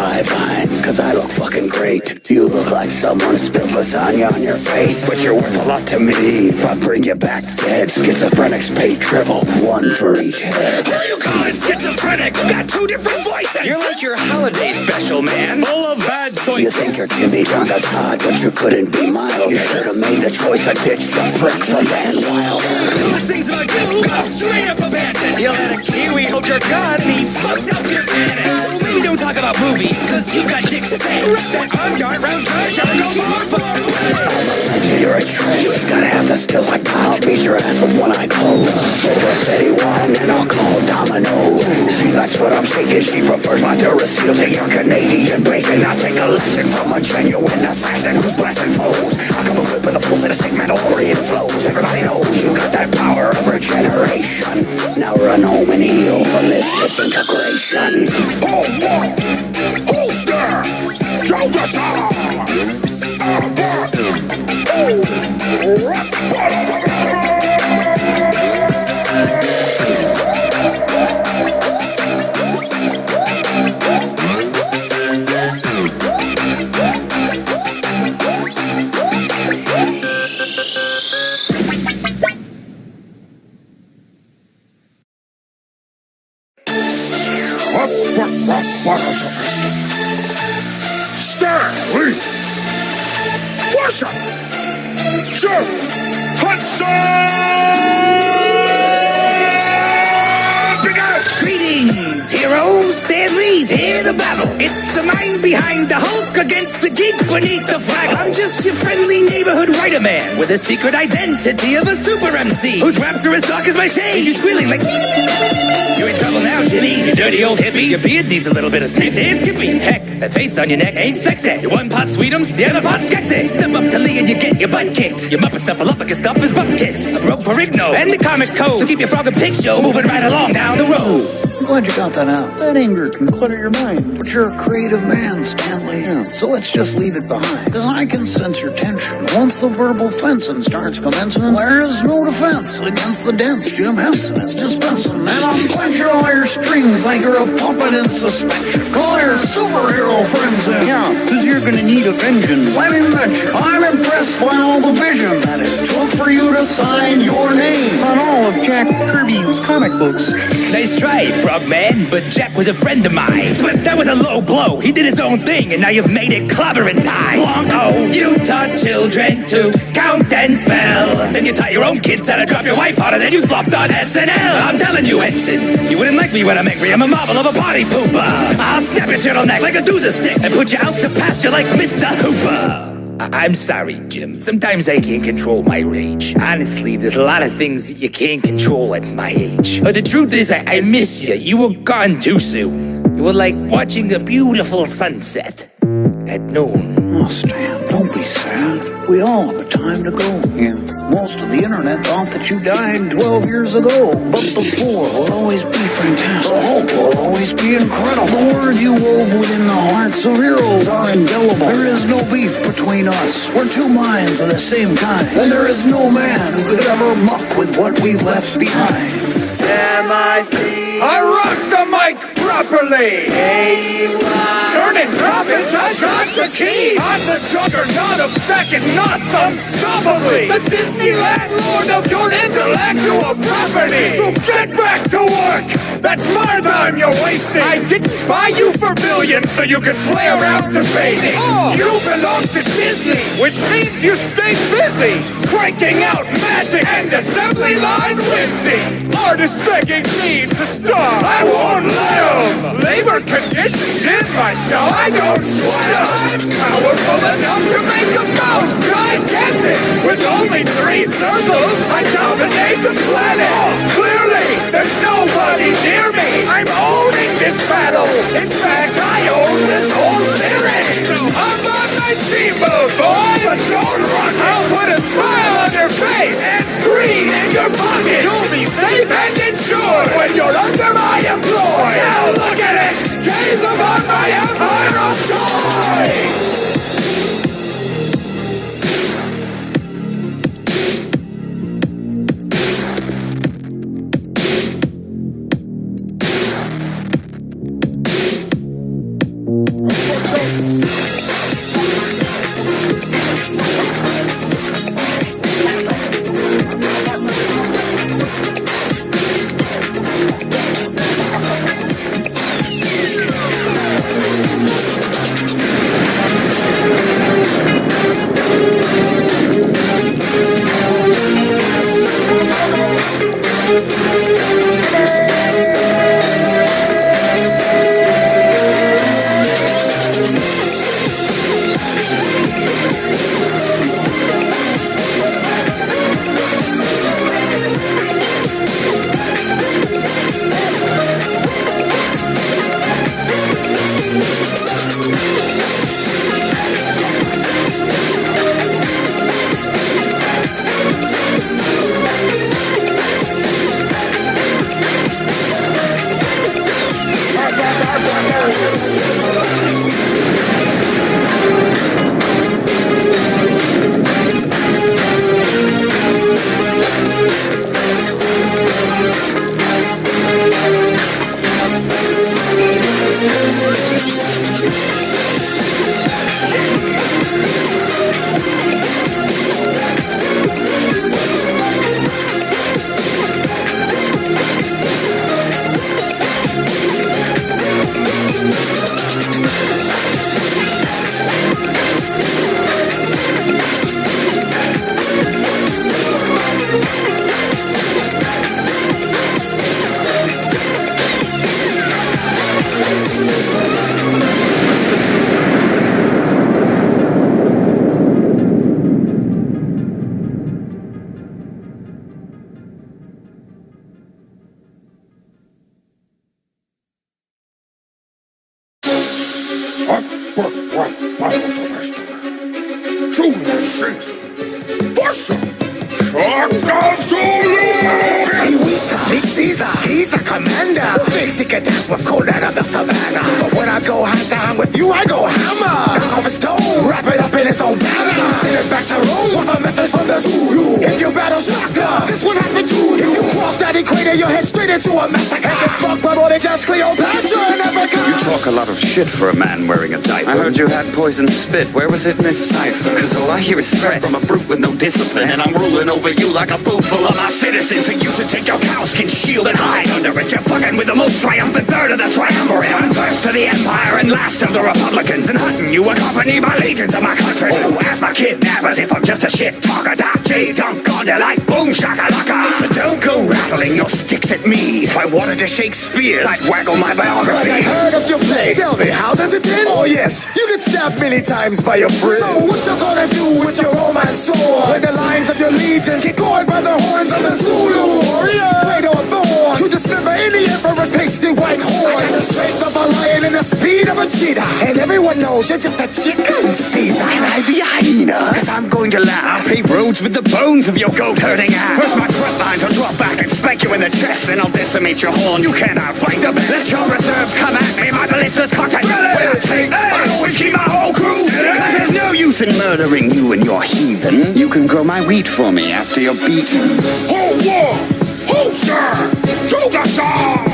5 lines, cause I look fucking great. You look like someone spilled lasagna on your face, but you're worth a lot to me. If I bring you back dead, schizophrenics pay triple, 1 for each head. Who are you calling schizophrenic? You got 2 different voices. You're like your holiday special, man. Full of bad choices. You think your Jimmy Jonga's hot, but you couldn't be mild. You should've made the choice to ditch the prick from Van Wilder. Those things about you go straight up abandoned. You let a Kiwi hold your gun and he fucked up your cannon. So maybe don't talk about movies, cause you got dick to say. Wrap that arm dart round your shoulder, go far away. You're a trend, you gotta have the skills like I'll beat your ass with one eye closed. Over Betty Wine and I'll call Domino. She likes what I'm shaking, she prefers my Duracell to your Canadian bacon. I'll take a lesson from a genuine assassin who's blasting foes. I come equipped with a full set of sick Mandalorian flows. Everybody knows you got that power of regeneration. Now run home and heal from this disintegration. Oh, there! Joe the song! What is this? Stanley! What's up? Joe Hudson! Greetings, heroes! Stan Lee's here to battle. It's the mind behind the Hulk against the geek beneath the flag. I'm just your friendly neighborhood writer man with a secret identity of a super MC whose raps are as dark as my shade. You're squealing like you're in trouble now, Jimmy. You dirty old hippie. Your beard needs a little bit of snip. Damn Skippy. Heck, that face on your neck ain't sexy. Your one pot sweetums, the other pot skexy. Step up to Lee and you get your butt kicked. Your Muppet Snuffleupagus stuff is butt kiss. A broke for Igno and the comics code. So keep your frog and pig show moving right along down the road. I'm glad you got that out. That anger can clutter your mind. But you're a creative man, Stanley. Yeah. So let's just leave it behind. Cause I can sense your tension. Once the verbal fencing starts commencing, there is no defense against the dense Jim Henson is dispensing. And I'll clench all your strings like you're a puppet in suspension. Call your superhero friends in. Yeah, cause you're gonna need a vengeance. Let me mention, I'm impressed by all the vision that it took for you to sign your name on all of Jack Kirby's comic books. Nice try, Frogman, but Jack was a friend of mine. But that was a low blow. He did his own thing, and now you've made it clobbering time. Oh, you taught children to count and spell. Then you taught your own kids how to drop your wife on, and then you flopped on SNL. I'm telling you, Henson, you wouldn't like me when I'm angry. I'm a marvel of a party pooper. I'll snap your turtleneck like a doozer stick and put you out to pasture like Mr. Hooper. I'm sorry, Jim. Sometimes I can't control my rage. Honestly, there's a lot of things that you can't control at my age. But the truth is, I miss you. You were gone too soon. You were like watching a beautiful sunset at noon. Oh, Stan, don't be sad. We all have a time to go. Yeah. Most of the internet thought that you died 12 years ago. But the Thor will always be fantastic. The Hulk will always be incredible. The words you wove within the hearts of heroes are indelible. There is no beef between us. We're 2 minds of the same kind. And there is no man who could ever muck with what we've left behind. M.I.C. I rock the mic properly. Turning profits, I got the key. I'm the juggernaut of stacking knots unstoppably. The Disneyland lord of your intellectual property. So get back to work. That's my time you're wasting. I didn't buy you for billions so you could play around debating. You belong to Disney, which means you stay busy cranking out magic and assembly line whimsy. Artists begging me to star, I won't let them. Labor conditions in my show, I don't sweat them. I'm powerful enough to make a mouse gigantic. With only 3 circles, I dominate the planet. Clearly, there's nobody near me. I'm owning this battle. In fact, I own this whole series. So hop on my steamboat, boys. But don't run. I'll put a smile on your face and green in your pocket. You'll be safe and insured when you're under my employ. Now look at it. Gaze upon my empire of joy. He's a commander. Thinks he can dance with Conan of the Savannah. But when I go hand to hand with you, I go hammer. Knock off his dome, wrap it up in its own banner. Send it back to Rome with a message from the Zulu. If you battle Shaka, this will happen to you. If you cross that equator, you'll head straight into a massacre. And fucked by more than just Cleopatra in Africa. You talk a lot of shit for a man wearing a diaper. I heard you had poison spit. Where was it in this cipher? Cause all I hear is threats from a brute with no discipline. And I'm ruling over you like a boot full of my citizens. And you should take your cowskin shield and hide under it. You're fucking with the most triumphant third of the triumvirate. I'm first to the empire and last of the Republicans. And hunting you accompanied by legions of my country. Oh, ask my kidnappers if I'm just a shit talker. Doc J dunk on you like boom shakalaka. So don't go rattling your sticks at me. If I wanted to shake spears, I'd waggle my biography. I heard of your play. Tell me, how does it end? Oh yes, you get stabbed many times by your friends. So what you gonna do with your romance sword? When the lines of your legion get gored by the horns of the Zulu warriors. Played on thorns to dismember any emperor's pasty white horn. I got the strength of a lion and the speed of a cheetah. And everyone knows you're just a chicken Caesar. Can I be a hyena? Cause I'm going to laugh. I'll pave roads with the bones of your goat herding ass. First my front lines, I'll drop back and spank you in the chest. Then I'll decimate your horns. You cannot fight the best. Let your reserves come at me. My ballista's contact. When I take, I always keep my whole crew. Cause there's no use in murdering you and your heathen. You can grow my wheat for me after you're beaten. Hold war! Holster! Jogasar!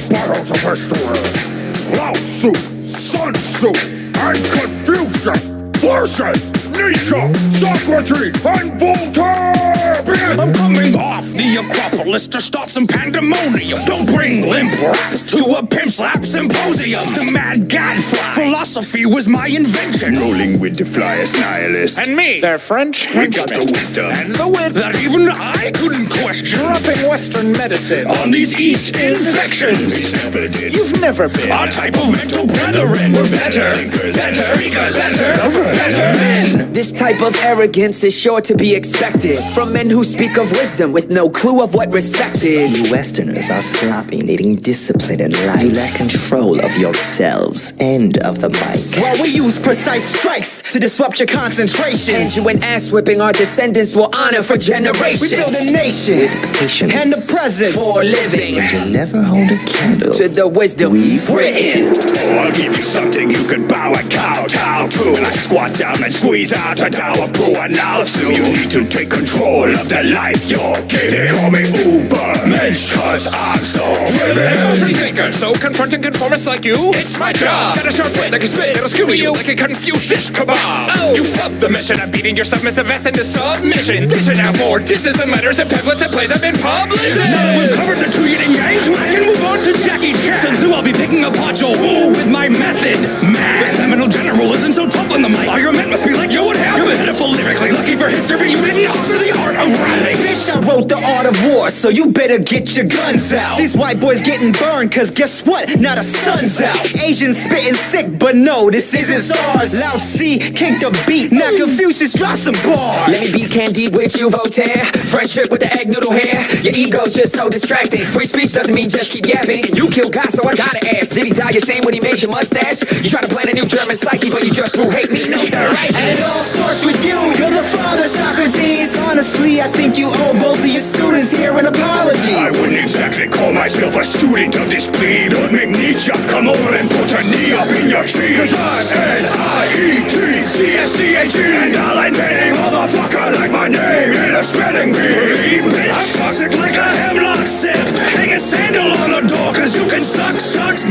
Battles of history. Lao Tzu, Sun Tzu, and Confucius versus Nietzsche, Socrates, and Voltaire. I'm coming off the Acropolis. catalyst to start some pandemonium. Don't bring limp raps to a pimp slap symposium. The mad gadfly philosophy was my invention. Rolling with the flyest nihilist. And me, their French We got henchman. the wisdom And the wit. that even I couldn't question. Dropping Western medicine. On these East infections, You've never been. our type of mental brethren. We're better, better speakers, better men. This type of arrogance is sure to be expected from men who speak of wisdom with no clue of what respect is. You Westerners are sloppy, needing discipline in life. You lack control of yourselves and of the mic. While we use precise strikes to disrupt your concentration, and you and ass whipping our descendants will honor for generations. We build a nation Patience. and the present for living You never hold a candle to the wisdom We've written. Oh, I'll give you something you can bow and kowtow to. And I squat down and squeeze out a dower poo and out to. You need to take control of the life you're giving. Call me Uber Mensch, cause I'm so driven. Free thinker, so confronting conformists like you, it's my job. Got a sharp wit, I can spit, it'll skew you like a Confucius kebab. Oh, you flubbed the mission of beating your submissive ass into submission. Dishing out more disses than letters and pamphlets and plays I've been publishing. Now that we've covered the two yin and yang, I can move on to Jackie Chan. Since I'll be picking apart your woo with my method. Man, the Seminole General isn't so tough on the mic. All your men must be like you and him. You're pitiful lyrically, looking for history, but you didn't alter the art of writing. Bitch, I wrote the art of war, so you better get your guns out. These white boys getting burned, cause guess what? Not a sun's out. Asians spitting sick, but no, this isn't SARS. Loud C, kick the beat, now Confucius, drop some bars. Let me be candid with you, Voltaire. French trip with the egg noodle hair. Your ego's just so distracting. Free speech doesn't mean just keep yapping. And you killed God, so I gotta ask, did he die ashamed when he made your mustache? You try to plant a new German psyche, but you just grew hate me, no, they're right. And it all starts with you, you're the father, Socrates. Honestly, I think you owe both of your students here an apology. I wouldn't exactly call myself a student of this breed. Don't make Nietzsche come over and put a knee up in your tree. Cause I'm N-I-E-T-C-S-C-H-E. And I'll ain't any motherfucker like my name in a spelling bee. Bitch, I'm toxic like a hemlock sip. Hang a sandal on the door cause you can suck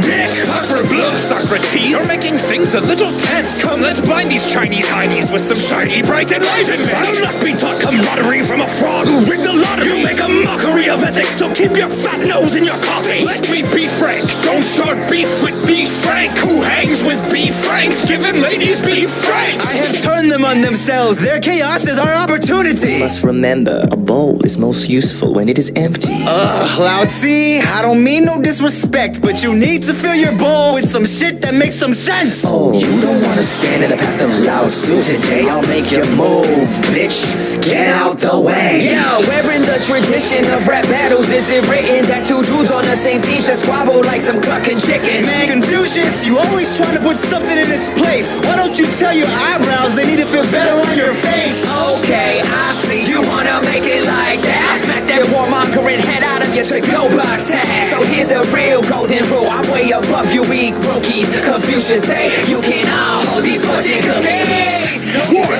dick. Soccer blood, Socrates. You're making things a little tense. Come, let's blind these Chinese heinies with some shiny, bright enlightenment. I'll not be taught camaraderie from a fraud who rigged the lottery. You make a mockery of ethics, so keep your fat nose in your coffee. Let me be frank. Don't start beef with B. Frank. Who hangs with B. Franks? Giving ladies B. Franks. I have turned them on themselves. Their chaos is our opportunity. Must remember, a bowl is most useful when it is empty. Lao Tzu, I don't mean no disrespect, but you need to fill your bowl with some shit that makes some sense. Oh, you don't wanna stand in the path of Lao Tzu. Today I'll make you move, bitch. Get out the way. Yeah, where in the tradition of rap battles is it written that two dudes on the same team should squabble like some clucking chickens? Man, Confucius, you always trying to put something in its place. Why don't you tell your eyebrows they need to feel better on your face? Okay, I see. You wanna make it like that? I smack that warmongering head out of your to-go box tag. So here's the real golden rule. I'm way above you weak rookies. Confucius say you can all hold these fortune cookies. What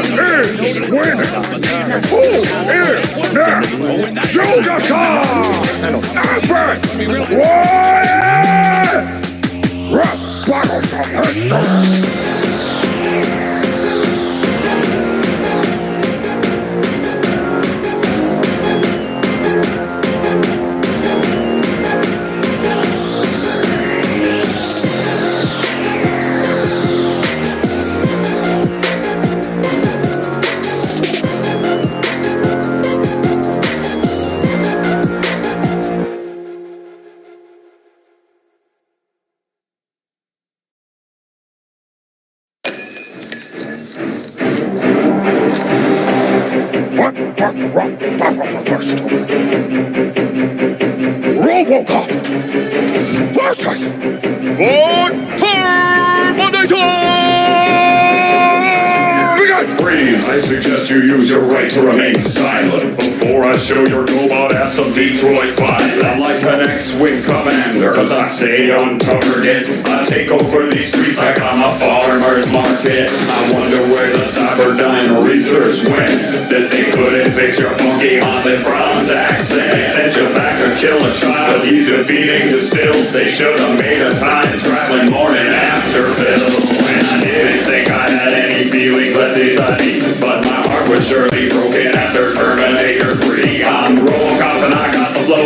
is winning? Who is next? Judas-san! Albert! Warrior! Rap battles of history! RoboCop versus Freeze! I suggest you use your right to remain silent before I show your robot ass some Detroit violence. I'm like an X-Wing commander, cause I stay on target. I take over these streets like I'm a farmer's market. I wonder where the Cyberdyne research went, that they couldn't fix your funky haunted Franz accent. They sent you back to kill a child, he's defeating the stills. They should've made a time traveling morning after pill. And I didn't think I had any feelings left inside me, but my heart was surely broken after Terminator 3. I'm RoboCop and I got the flow.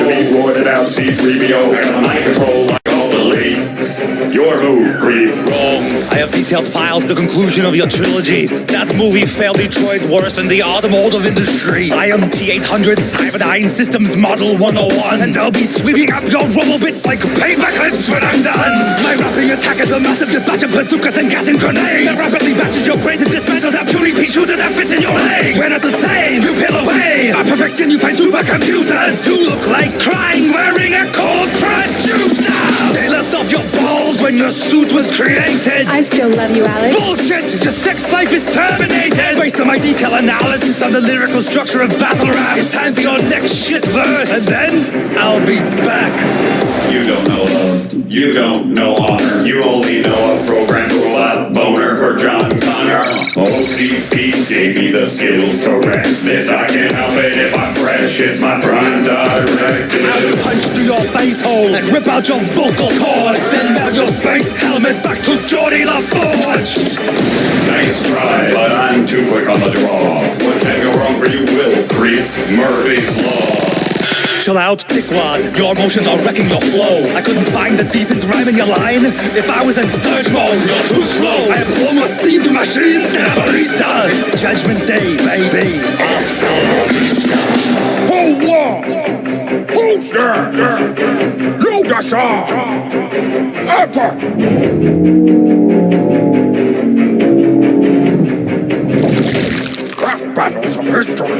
detailed files, the conclusion of your trilogy. That movie failed Detroit worse than the automotive industry. I am T-800 Cyberdyne Systems Model 101, and I'll be sweeping up your rubble bits like paper clips when I'm done. My rapping attack is a massive dispatch of bazookas and gas and grenades that rapidly bashes your brains and dismantles that puny pea shooter that fits in your leg. We're not the same, you peel away. Our perfect skin, you find supercomputers who look like crying wearing a cold producer. They left off your balls when your suit was created. I still love you, Alex. Bullshit! Your sex life is terminated! Based on my detailed analysis on the lyrical structure of battle rap, it's time for your next shit verse, and then I'll be back. You don't know love, you don't know honor. You only know a programmed robot boner for John Connor. OCP gave me the skills to rap this. I can't help it if I'm fresh, it's my prime directive. I'll punch through your face hole and rip out your vocal cords. Send out your space helmet back to Geordie LaForge. Nice try, but I'm too quick on the draw. What can go wrong for you will creep, Murphy's Law. Chill out, dickwad. Your emotions are wrecking your flow. I couldn't find a decent rhyme in your line if I was in surge mode. You're too slow. I have almost steamed machines. Barista. It's Judgment Day, baby. Hasta la vista. Who won? Who's there? You the song. Craft battles of history.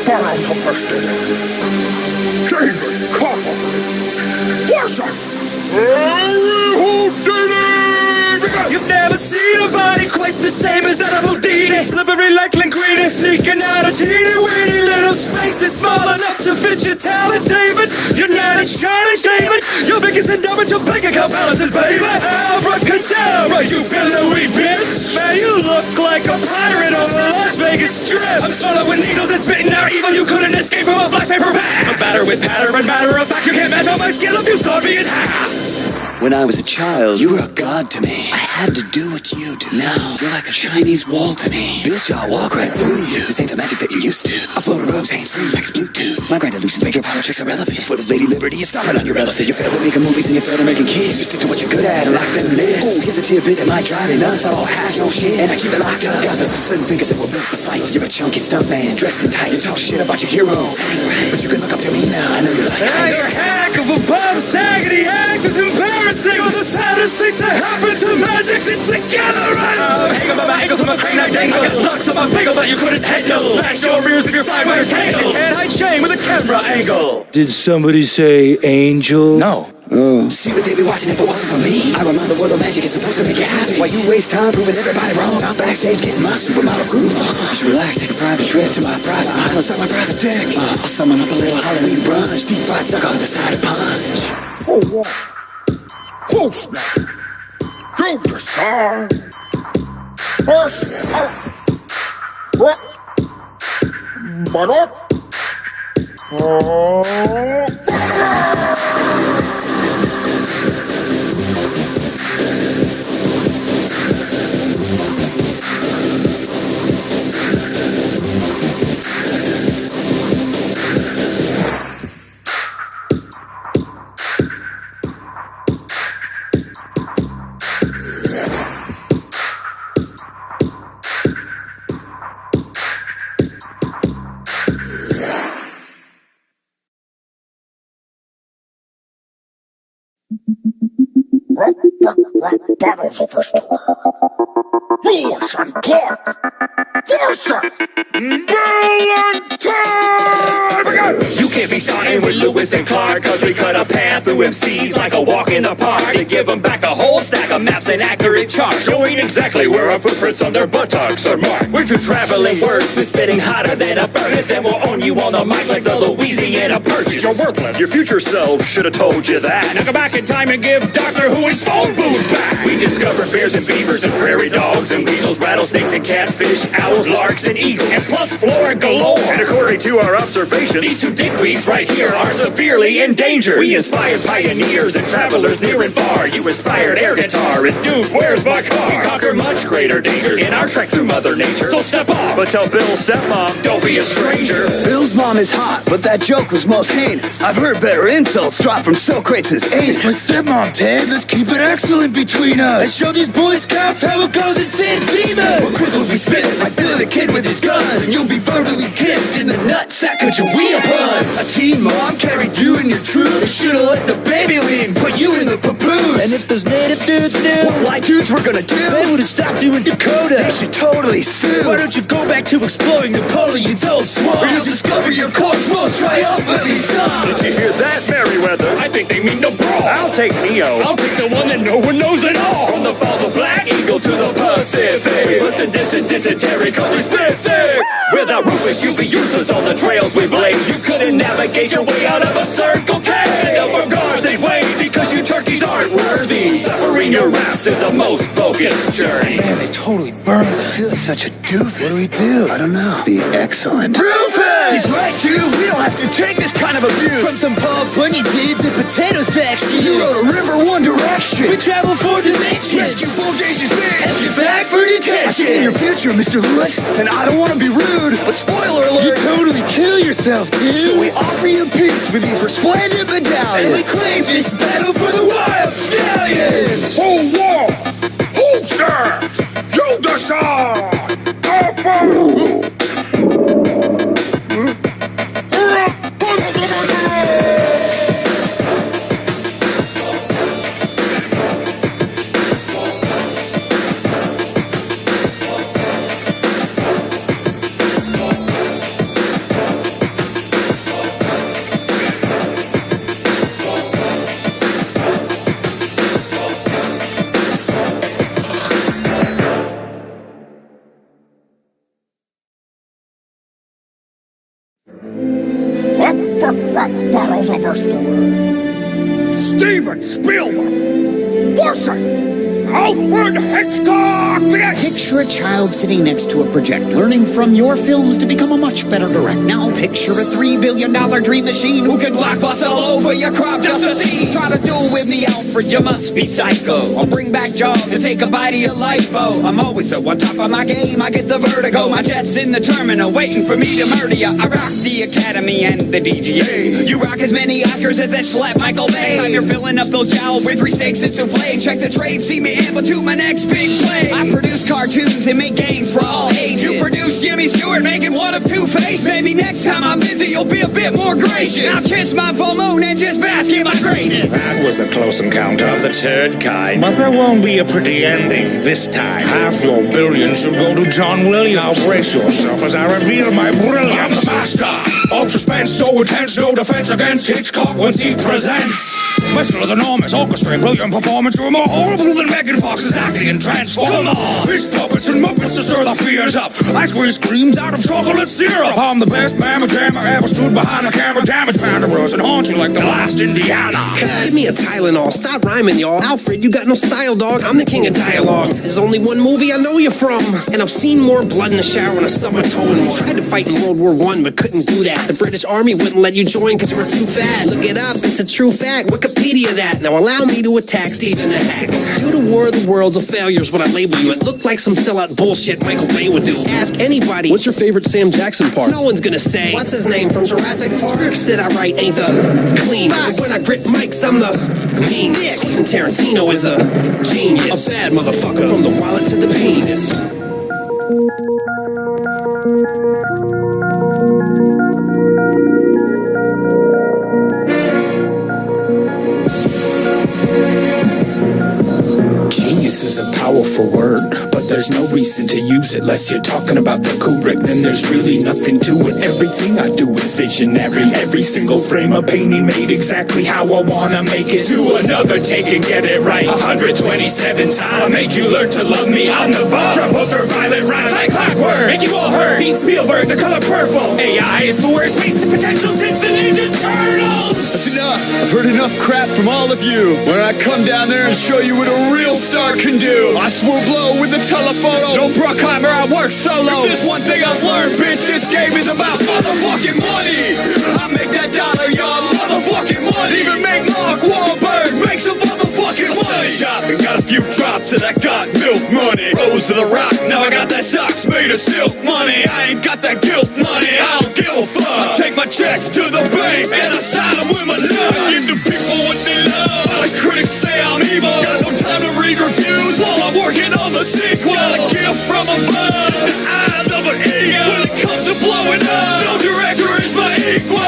Battles of history. David Copperfield. What's up? Who did it? You've never seen a body quite the same as that of Houdini. Slippery like linguine, sneaking out of teeny-weeny little spaces small enough to fit your talent, David. You're not a Chinese David. Your biggest endowment, your bank account balances, baby. Abracadabra, you billowy bitch. Man, you look like a pirate on the Las Vegas Strip. I'm swallowing needles and spitting out evil. You couldn't escape from a black paper bag. A batter with patter and matter of fact. You can't match on my skill if you saw me in half. When I was a child, you were a god to me. I had to do what you do. Now, you're like a Chinese wall to me. Bitch, I'll walk right through you. This ain't the magic that you used to. I float a rose, hands free like it's Bluetooth. My grand illusions make your politics irrelevant. Full of Lady Liberty, you're stomping on your elephant. You fail at making movies and you fail at making kids. You stick to what you're good at and lock them lids. Oh, here's a tidbit that might drive you nuts. I don't have no shit and I keep it locked up. Got the slim fingers that were built for fights. You're a chunky stunt man, dressed in tight. You talk shit about your hero. That ain't right, but you can look up to me now. I know you like heights. You're a hack of a bum saggedy act is embarrassing. You're the saddest thing to happen to magic since the gathering. Hang on by my ankles on my crane I dangle. I got locks on my bagel that you couldn't handle. Smash your rears if your fly wires tangle. And hide shame with a camera angle. Did somebody say angel? No. See what they be watching if it wasn't for me. I remind the world of magic is supposed to make you happy. Why you waste time proving everybody wrong? I'm backstage getting my supermodel groove on. You should relax, take a private trip to my private island, suck my private dick. I'll summon up a little Halloween brunch, deep fried sucker on the side of punch. Who's that? You the song. But up. Battles of history. Lewis and Clark versus Bill and Ted! You can't be starting with Lewis and Clark, cause we cut a path through MCs like a walk in the park. To give them back a whole stack of maps and accurate charts, showing exactly where our footprints on their buttocks are marked. We're two traveling wordsmiths spitting hotter than a furnace, and we'll own you on the mic like the Louisiana Purchase. You're worthless. Your future self should have told you that. Now go back in time and give Doctor Who his phone booth back. We discovered bears and beavers and prairie dogs and weasels, rattlesnakes and catfish, owls, larks and eagles, And plus flora galore. And according to our observations, these two dickweeds right here are severely endangered. We inspired pioneers and travelers near and far. You inspired air guitar and dude, where's my car? We conquer much greater dangers in our trek through Mother Nature. So step off, but tell Bill's stepmom, don't be a stranger. Bill's mom is hot, but that joke was most heinous. I've heard better insults drop from Socrates' anus. My stepmom, Ted. Let's keep it excellent between us. And show these Boy Scouts how it goes in San Dimas. Well, Chris will be spitting like Billy the Kid with his guns, and you'll be verbally kicked in the nutsack of your wheel puns. A teen mom carried you in your truth. They should've let the baby lead and put you in the papoose. And if those native dudes knew what white dudes were gonna do, they would've stopped you in Dakota. they should totally sue. Why don't you go back to exploring Napoleon's old swamp? Or you'll discover your cork most triumphantly did you stopped. hear that, Merriweather? I think they mean the brawl. I'll take Neo. I'll take the one that no one knows at all. From the Falls of Black Eagle to the Pacific, we put the dysentery cause we spit sick. Without Rufus, you'd be useless on the trails we blaze. You couldn't navigate your way out of a Circle K. The upper guards, they wait because you turkeys aren't worthy. Suffering your raps is a most bogus journey. Man, they totally burned us. I feel like such a doofus. What do we do? I don't know. Be excellent. Rufus! He's right, too. We don't have to take this kind of abuse. From some Paul Bunyan dudes and potato section. You rode a river one direction. We travel 4 dimensions. Rescue Bulljays' fish. And you're back for detention. I see in your future, Mr. Lewis. And I don't want to be rude, but spoiler alert. You totally kill yourself, dude. So we offer you peace with these resplendent medallions. And we claim this battle for the wild stallions. Who won? Who's next? You decide. Bottles of our store. Steven Spielberg versus Alfred Hitchcock! Picture a child sitting next to a projector, learning from your films to become a much better director. Now picture a $3 billion dream machine Who can blockbuster all over your crop just to see? Try to duel with me, Alfred, you must be psycho. I'll bring back Jaws to take a bite of your lipo. I'm always so on top of my game, I get the vertigo. My jet's in the terminal, waiting for me to murder ya. I rock the Academy and the DGA. You rock as many Oscars as that slap Michael Bay. Time you're filling up those jowls with 3 steaks and souffle. Check the trade, see me amble to my next big play. I produce cartoons and make games for all ages. You produce Jimmy Stewart making one of 2 faces. Maybe next time I visit you'll be a bit more gracious. Now kiss my full moon and just bask in my greatness. That was a close encounter of the Turd kind. But there won't be a pretty ending this time. Half your billion should go to John Williams. Now brace yourself as I reveal my brilliance. I'm the master of suspense, so intense, no defense against Hitchcock once he presents. My skill is enormous, orchestrating brilliant performance. You're more horrible than Megan Fox's acting in Transformers. Fish puppets and muppets to stir the fears up. I squeeze screams out of chocolate syrup. I'm the best mamma jammer ever stood behind the camera. Damage panderers and haunt you like the last Indiana. Give me a Tylenol, stop rhyming, y'all. Alfred, you got no style, dog. I'm the king of dialogue. There's only one movie I know you from. And I've seen more blood in the shower when I stubbed my toe in. You tried to fight in World War I, but couldn't do that. The British Army wouldn't let you join because you were too fat. Look it up, it's a true fact. Wikipedia that. Now allow me to attack Stephen the Hack. Due to War of the Worlds, a failure is what I label you. It looked like some sellout bullshit Michael Bay would do. Ask anybody. What's your favorite Sam Jackson part? No one's gonna say, what's his name from Jurassic Park? Scripts that I write ain't the clean. But when I grip mics, I'm the mean dick. And Tarantino is a genius. A bad motherfucker. From the wallet to the penis. Geniuses is a powerful word, but there's no reason to use it unless you're talking about the Kubrick. Then there's really nothing to it. Everything I do is visionary. Every single frame of painting made exactly how I wanna make it. Do another take and get it right 127 times. I'll make you learn to love me on the bar. Jump over violent rhymes like clockwork. Make you all hurt. Beat Spielberg, the color purple. AI is the worst wasted potential since the Ninja Turtles. That's enough. I've heard enough crap from all of you. When I come down there and show you what a real star can do, I swoop low with the telephoto. No Bruckheimer, I work solo. If there's one thing I've learned, bitch, this game is about motherfucking money. I make that dollar, y'all, motherfucking money. Even make Mark Wahlberg make some motherfucking money. Shopping, got a few drops and I got milk money. Rose to the rock, now I got that socks made of silk money. I ain't got that guilt money, I don't give a fuck. I take my checks to the bank and I sign them with my love. I give the people what they love. All the critics say I'm evil. Got no time to read reviews while I'm working on the sequel. Got a gift from above, the eyes of an eagle. When it comes to blowing up, no director is my equal.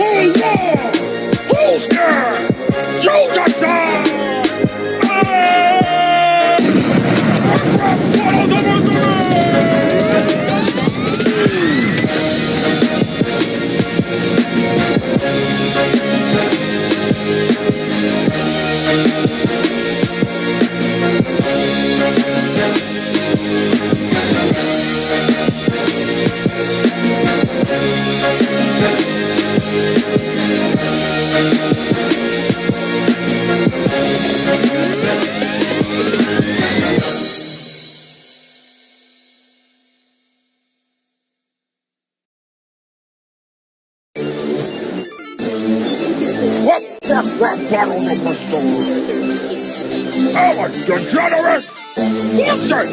Who won? Who's scared? You decide! Bottles of Bristol. Ellen DeGeneres. Listen.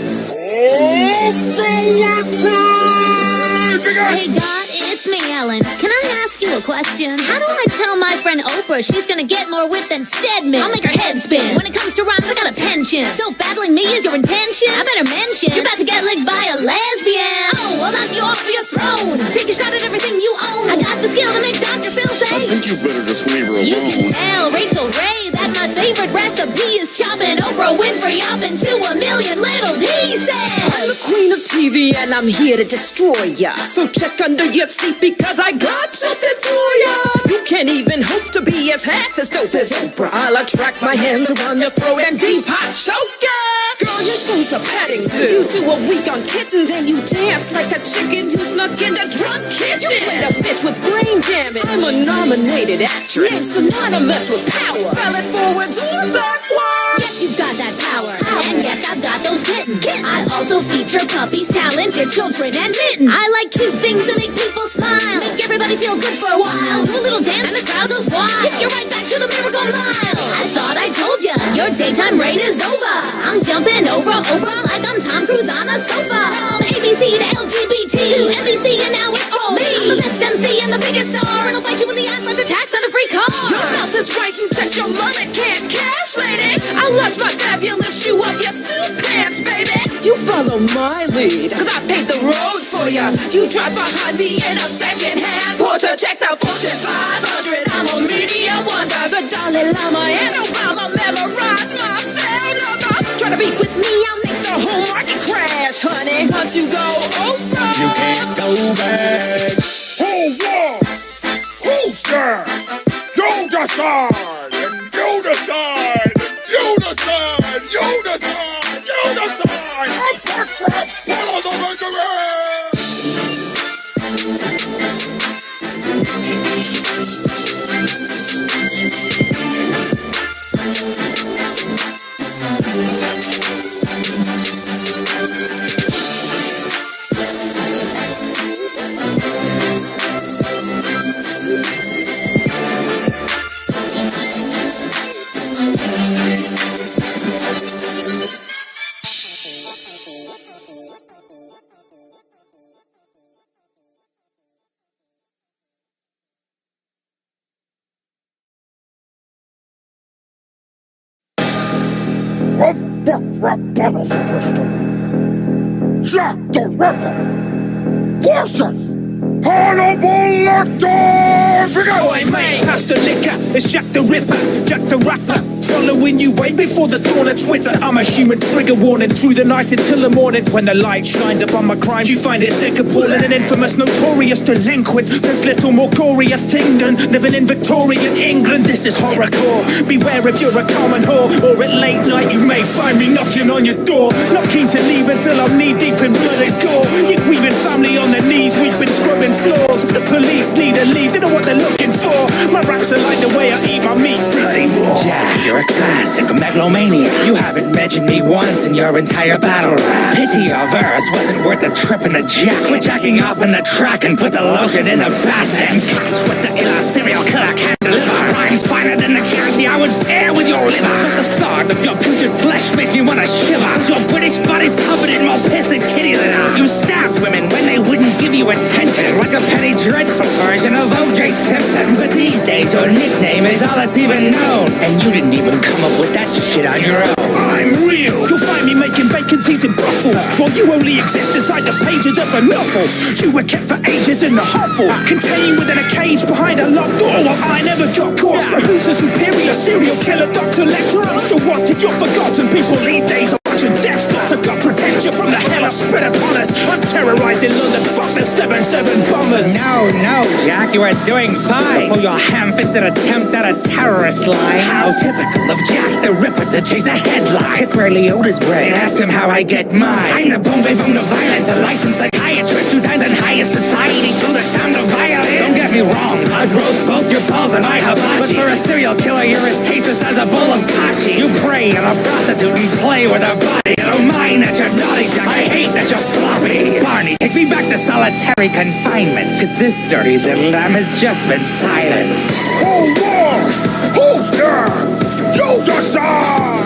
Hey God, it's me, Ellen. Can I ask you a question? How do I tell my friend Oprah she's gonna get more wit than Stedman? I'll make her head spin. When it comes to rhymes, I got a penchant. So battling me is your intention? I better mention you're about to get licked by a lesbian. Oh, I'll knock you off of your throne. Take a shot at everything you own. I got the skill to make Dr. Phil say, I think you better just leave her alone. You can tell Rachel Ray that my favorite recipe is chopping Oprah Winfrey up into a million little pieces. I'm the queen of TV and I'm here to destroy ya. So check under your seat because I got something for ya. You can't even hope to be as half as dope as Oprah. I'll attract my hands around your throat and deep hot choke ya. Girl, your show's a petting zoo. You do a week on kittens and you dance like a chicken who snuck in the drunk kitchen. You played a bitch with brain damage. I'm a nominated actress, synonymous with power. Spell it forwards or backwards. Yes, you've got that power. And yes, I've got those kittens. I also feature puppies, talented children, and mittens. I like cute things that make people smile. Make everybody feel good for a while. Do a little dance and the crowd goes wild. Kick you right back to the Miracle Mile. I thought I told ya, your daytime reign is over. I'm jumping over Oprah like I'm Tom Cruise on a sofa. From ABC to LGBT to NBC and now it's all me. I'm the best MC and the biggest star, and I'll bite you in the ass like a tax on a free car. Your mouth is right, you check your mullet, can't cash, lady. I'll launch my fabulous shoe up your suit pants, baby. You follow my lead, cause I paved the road for ya. You drive behind me in a second-hand Porsche. Check the Fortune 500. I'm a media wonder, the Dalai Lama and Obama memorize my cell number. Try to beat with me, I'll make the whole market crash, honey. Once you go over, you can't go back. Who won? Who's scared? You decide. And you decide. You decide. You decide. You decide. I'm back for a bottle of bottles of Bristol. Jack the Ripper versus Hannibal Lecter! Oi, mate, pass the liquor. It's Jack the Ripper, Jack the Rapper. Following you way before the dawn of Twitter. I'm a human trigger warning through the night until the morning. When the light shines upon my crimes, you find it sick, appalling, and infamous, notorious delinquent. There's little more gory a thing than living in Victorian England. This is horrorcore. Beware if you're a common whore, or at late night you may find me knocking on your door. Not keen to leave until I'm knee deep in blood and gore. Your grieving family on their knees, we've been scrubbing floors. If the police need a lead, they know what they're looking for. My raps are like the way I eat my meat, bloody raw. Jack, you're a classic megalomania. You haven't mentioned me once in your entire battle rap. Pity your verse wasn't worth the trip in the jack. Quit jacking off in the track and put the lotion in the basket. Catch what the illa serial killer can't deliver. Rhymes finer than the candy I would pair with your liver. So the thought of your putrid flesh makes me wanna shiver. Your British body's covered in more piss than kitty litter. You stabbed women when they wouldn't give you attention, like a Penny Dreadful version of O.J. Simpson. But these days your nickname is all that's even known, and you didn't even come up with that shit on your own. I'm real. You'll find me making vacancies in brothels, while you only exist inside the pages of a novel. You were kept for ages in the hovel, contained within a cage behind a locked door. While I never got caught. So who's the superior serial killer, Dr. Lecter? I'm still wanted. You're forgotten. People these days are watching Dexter. So God protect you from the hell I've spread upon us. I'm terrorizing London. Fuck the 7-7 bombers. No, Jack, you are doing fine. Before your ham-fisted attempt at a terrorist line. How typical of Jack the Ripper to chase a headline. Pick Ray Liotta's brain, ask him how I get mine. I'm the boom from the violence, a licensed psychiatrist. 2 times in highest society to the sound of violin. Don't get me wrong, I roast both your balls and my hibachi. But for a serial killer, you're as tasteless as a bowl of kashi. You prey on a prostitute and play with her body. I don't mind that you're naughty, Jack. I hate that you're sloppy. Barney, take me back to solitary confinement, cause this dirty little lamb has just been silenced. Hold on! Who's there? You decide!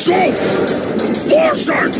So, Larson!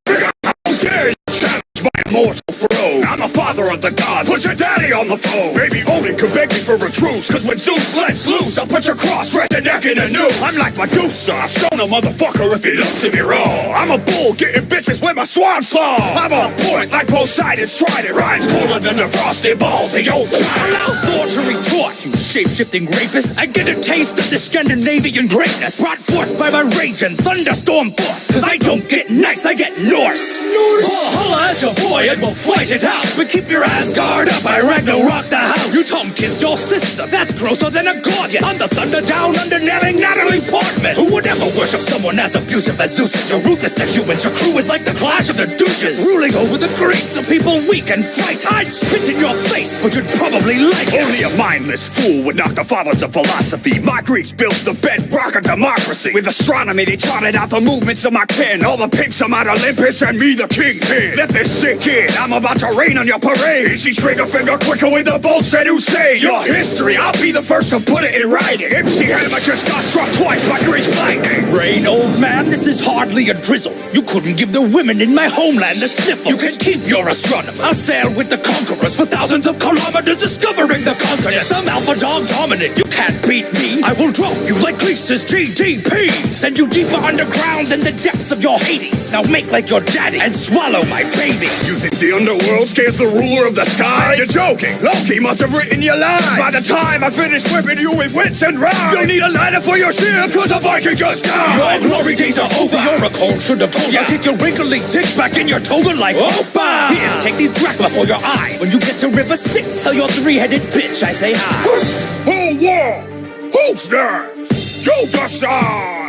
How dare you challenge my immortal throne? I'm a father of the gods. Put your daddy on the phone. Maybe Odin could beg me for a truce, cause when Zeus lets loose, I'll put your cross-dressed neck in a noose. I'm like Medusa, I stone a motherfucker if he looks at me wrong. I'm a bull getting bitches with my swan song. I'm on point like Poseidon's trident. Rhymes cooler than the frosted balls of your Allow Thor to retort, you shape-shifting rapist. I get a taste of the Scandinavian greatness, brought forth by my rage and thunderstorm force. Cause I don't get nice, I get Norse. Well, holla at your boy and we'll fight it out. But keep your ass guard up, I Ragnarok the house. You tongue kiss your sister, that's grosser than a Gorgon. I'm the thunder down under nailing Natalie Portman. Who would ever worship someone as abusive as Zeus is? You're ruthless to humans, your crew is like the clash of the douches, ruling over the Greeks, so people weak and fright. I'd spit in your face, but you'd probably like it. Only a mindless fool would knock the fathers of philosophy. My Greeks built the bedrock of democracy. With astronomy, they charted out the movements of my pen. All the pimps on Mount Olympus and me the kingpin. Let this sink in, I'm about to rain on your parade. Easy trigger finger quicker with the bolts that Hussein. Your history, I'll be the first to put it in writing. MC Hammer just got struck twice by Greece lightning. Rain, old man, this is hardly a drizzle. You couldn't give the women in my homeland the sniffles. You can keep your astronomer. I'll sail with the conquerors for thousands of kilometers, discovering the continents. I'm Alpha Dog Dominant. You can't beat me. I will drop you like Greece's GDP. Send you deeper underground than the depths of your Hades. Now make like your daddy and swallow my baby. You think the underworld's stands the ruler of the sky? You're joking. Loki must have written your line. By the time I finish whipping you with wits and rhymes, you'll need a ladder for your ship, cause a Viking just died. Your glory days are over. Your Oracle should have told ya. Kick your wrinkly dick back in your toga like Opa. Here, take these drachma for your eyes. When you get to River Styx, tell your three-headed bitch I say hi. Who won? Who's next? You decide.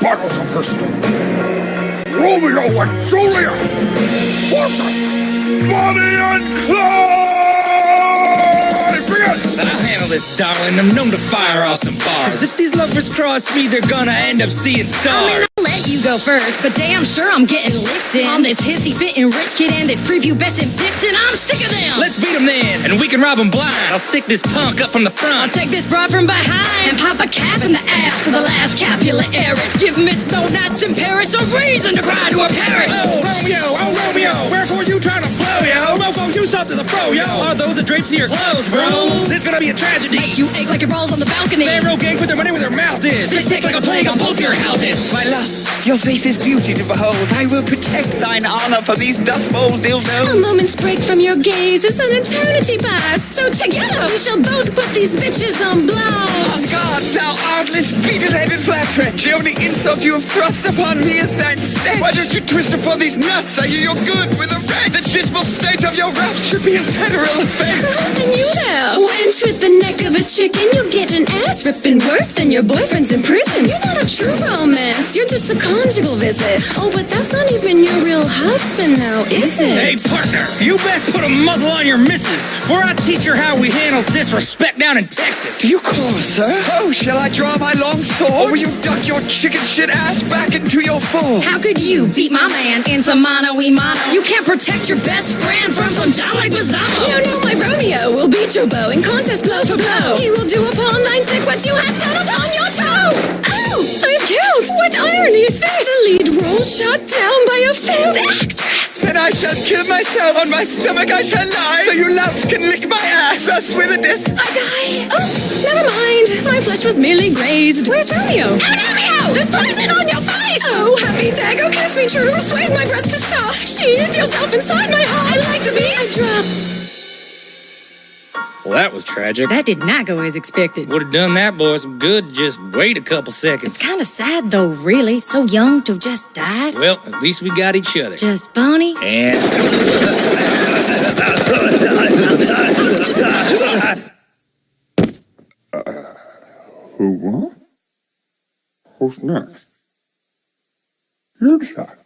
Bottles of crystal. Romeo and Juliet. Warsaw. Bonnie and Clyde. Begin. I'll handle this, darling. I'm known to fire off some bars. 'Cause if these lovers cross me, they're gonna end up seeing stars. I mean, I'll let you go first, but damn sure I'm getting lifted on this hissy fitting rich kid and this prepubescent vixen. I'm sick of them. Let's beat them then, and we can rob them blind. I'll stick this punk up from the front. I'll take this broad from behind and pop a cap in the ass for the last Capulet heiress. Give Miss Donuts in Paris a reason to cry to her parents. Oh, Romeo, wherefore you trying to flow, yo? Mofo, you soft as a fro, yo. Are those the drapes to your clothes, bro? This gonna be a tragedy. Make you ache like your balls on the balcony. Pharaoh gang put their money where their mouth is. Spit sick like a plague on both your houses. My love, your face is beauty to behold. I will protect thine honor for these dust bowl dildos. A moment's break from your gaze is an eternity past. So together we shall both put these bitches on blast. Oh God, thou artless, beetle-headed flatterer. The only insult you have thrust upon me is thine stench. Why don't you twist upon these nuts? Are you good with a wrench? The chismal state of your raps should be a federal offense. And you there, wench with the neck of a chicken, you get an ass ripping worse than your boyfriend's in prison. You're not a true romance, you're just a conjugal visit. Oh, but that's not even your real husband now, is it? Hey, partner, you best put a muzzle on your missus, before I teach her how we handle disrespect down in Texas. Do you call, sir? Oh, shall I draw my long sword? Or will you duck your chicken shit ass back into your fold? How could you beat my man into mano-y-mano? You can't protect your best friend from some John like Bazzamo. No, my Romeo will beat your bow in contest blow for blow. He will do upon thy dick what you have done upon your toe. Oh, I'm killed. What irony is this? The lead role shot down by a failed actress. Then I shall kill myself. On my stomach I shall lie, so you loves can lick my ass. Thus with a disc I die. Oh, never mind. My flesh was merely grazed. Where's Romeo? No, Romeo! There's poison on your face! Oh, happy dag, oh, kiss me true. Swayed my breath to stop. Sheathe yourself inside my heart. I'd like to be a drop. Well, that was tragic. That did not go as expected. Would have done that boy some good, just wait a couple seconds. It's kind of sad though, really. So young to have just died. Well, at least we got each other. Just Bonnie. And... Who won? Who's next? You decide.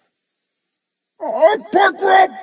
Bankrupt!